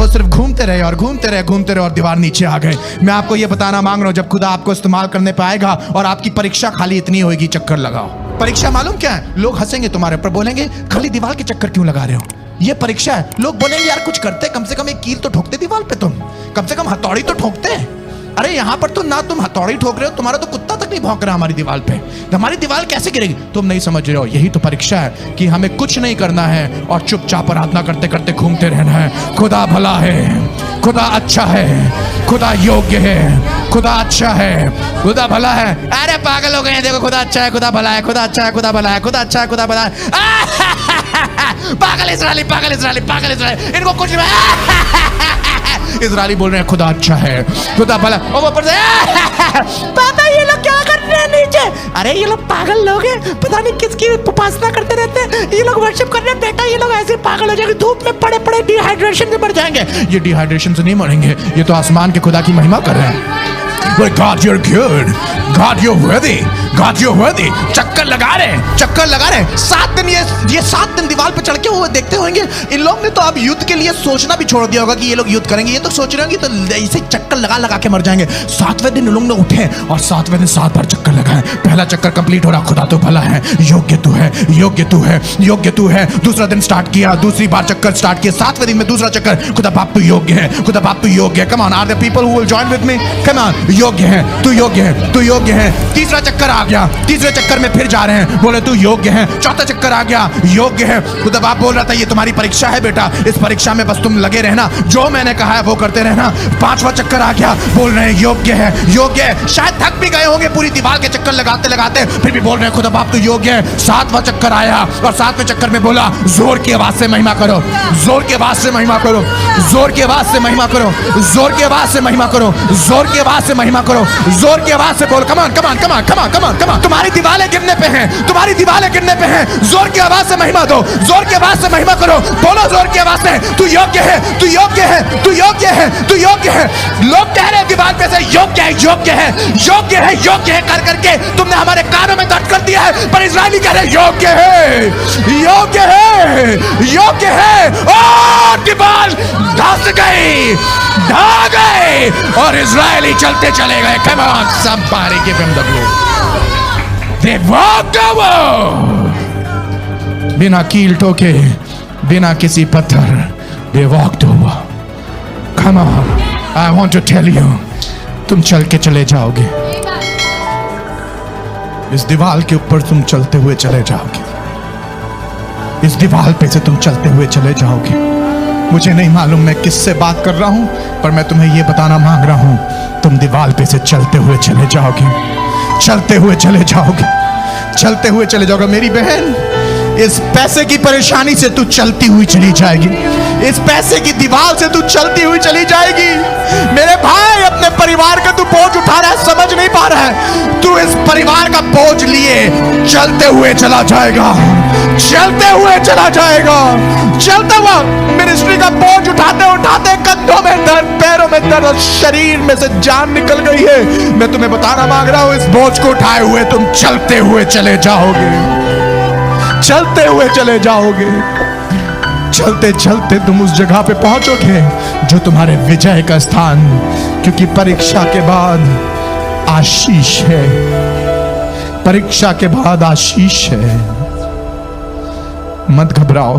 वो सिर्फ घूमते रहे और घूमते रहे, घूमते रहे और दीवार नीचे आ गए। मैं आपको ये बताना मांग रहा हूं, जब खुदा आपको इस्तेमाल करने पे आएगा और आपकी परीक्षा खाली इतनी होगी, चक्कर लगाओ। परीक्षा मालूम क्या है? लोग हंसेंगे तुम्हारे ऊपर, बोलेंगे खाली दीवार के चक्कर क्यों लगा रहे हो, ये परीक्षा है। लोग बोलेंगे यार कुछ करते, कम से कम एक कील तो ठोकते दीवार पे, तुम कम से कम हथौड़ी तो ठोकते। अरे यहाँ पर तो ना तुम हथौड़ी ठोक रहे हो, तुम्हारा तो कुत्ता तक नहीं भौंक रहा हमारी दीवार पे। हमारी दीवार कैसे गिरेगी? तुम नहीं समझ रहे हो, यही तो परीक्षा है कि हमें कुछ नहीं करना है और चुपचाप आराधना करते करते घूमते रहना है। खुदा भला है, खुदा अच्छा है, खुदा योग्य है, खुदा अच्छा है, खुदा भला है। अरे पागल हो गए हैं, देखो खुदा अच्छा है, खुदा भला है, खुदा अच्छा है, खुदा भला है, खुदा अच्छा है, खुदा भला है। पागल इस्राएली, पागल इस्राएली, पागल इस्राएली, इनको कुछ इस्राएली बोल रहे हैं खुदा अच्छा है, खुदा भला। और ऊपर से पापा ये लोग क्या कर रहे हैं नीचे? अरे ये लोग पागल लोग हैं, पता नहीं किसकी उपासना करते रहते हैं, ये लोग वर्शिप कर रहे हैं। बेटा ये लोग ऐसे पागल हो जाएंगे, धूप में पड़े पड़े डिहाइड्रेशन से मर जाएंगे। ये डिहाइड्रेशन से नहीं मरेंगे, ये तो आसमान के खुदा की महिमा कर रहे हैं। God you're good, God you're worthy, God you're worthy। चक्कर लगा रहे हैं, चक्कर लगा रहे हैं। 7 दिन ये 7 दिन दीवार पे चढ़ के वो देखते होंगे। इन लोग ने तो अब युद्ध के लिए सोचना भी छोड़ दिया होगा कि ये लोग युद्ध करेंगे। ये तो सोच रहे होंगे तो ऐसे चक्कर लगा लगा के मर जाएंगे। 7वें दिन लोग ने उठे और 7वें दिन 7 बार चक्कर लगाए। पहला चक्कर कंप्लीट हो रहा, खुदा तो भला है, योग्य तू है, योग्य तू है, योग्य तू है। दूसरा दिन स्टार्ट किया, दूसरी बार चक्कर स्टार्ट किया। 7वें दिन में दूसरा चक्कर, खुदा बाप तू योग्य है, खुदा बाप तू योग्य है। Come on, are the people who will join with me? Come on, योग्य है, तू योग्य है, तू योग्य है। तीसरा चक्कर आ गया, तीसरे चक्कर में फिर जा रहे हैं, बोले तू योग्य है। चौथा चक्कर आ गया, योग्य है। खुदा बाप बोल रहा था ये तुम्हारी परीक्षा है बेटा, इस परीक्षा में बस तुम लगे रहना, जो मैंने कहा है वो करते रहना। 5वां चक्कर आ गया, बोल रहे हैं योग्य है, योग्य है। शायद थक भी गए होंगे पूरी दीवार के चक्कर लगाते लगाते, फिर भी बोल रहे हैं खुदा बाप तू योग्य है। 7वां चक्कर आया और 7वें चक्कर में बोला जोर की आवाज से महिमा करो, जोर की आवाज से महिमा करो, जोर की आवाज से महिमा करो, जोर की आवाज से महिमा करो, जोर की आवाज से महिमा करो, जोर की आवाज से बोल। कमान कमान कमान कमान कमान कमान। तुम्हारी दीवारें गिरने पे हैं, तुम्हारी दीवारें गिरने पे हैं। जोर की आवाज से महिमा दो, जोर की आवाज से महिमा करो। बोलो जोर की आवाज से तू योग्य है, तू योग्य है, तू योग्य है, तू योग्य है। लोग कह रहे हैं दीवार पे से योग्य है, योग्य है, योग्य है, योग्य है कर करके तुमने हमारे कानों में दर्द कर दिया है। पर इस्राएली कह रहे योग्य है, योग्य है, योग्य है। और दीवार धस गई, ढह गए और इस्राएली चलते चले गए। Come on, somebody give him the glory. They walked over. बिना कील ठोके, बिना किसी पत्थर, they walked over. Come on, I want to tell you, तुम चल के चले जाओगे। इस दीवार के ऊपर तुम चलते हुए चले जाओगे, इस दीवार पे से तुम चलते हुए चले जाओगे। मुझे नहीं मालूम मैं किससे बात कर रहा हूं, पर मैं तुम्हें यह बताना मांग रहा हूं, तुम दीवार पे से चलते हुए चले जाओगे, चलते हुए चले जाओगे, चलते हुए चले जाओगे। मेरी बहन, इस पैसे की परेशानी से तू चलती हुई चली जाएगी, इस पैसे की दीवार से तू चलती हुई चली जाएगी। मेरे भाई, अपने परिवार का तू बोझ उठा रहा है, समझ नहीं पा रहा है। तू इस परिवार का बोझ लिए चलते हुए चला जाएगा, चलते हुए चला जाएगा, चलते हुआ। मिनिस्ट्री का बोझ उठाते उठाते कंधों में दर्द, पैरों में दर्द और शरीर में से जान निकल गई है। मैं तुम्हें बताना मांग रहा हूं, इस बोझ को उठाए हुए तुम चलते हुए चले जाओगे, चलते हुए चले जाओगे। चलते चलते तुम उस जगह पे पहुंचोगे जो तुम्हारे विजय का स्थान, क्योंकि परीक्षा के बाद आशीष है, परीक्षा के बाद आशीष है। मत घबराओ,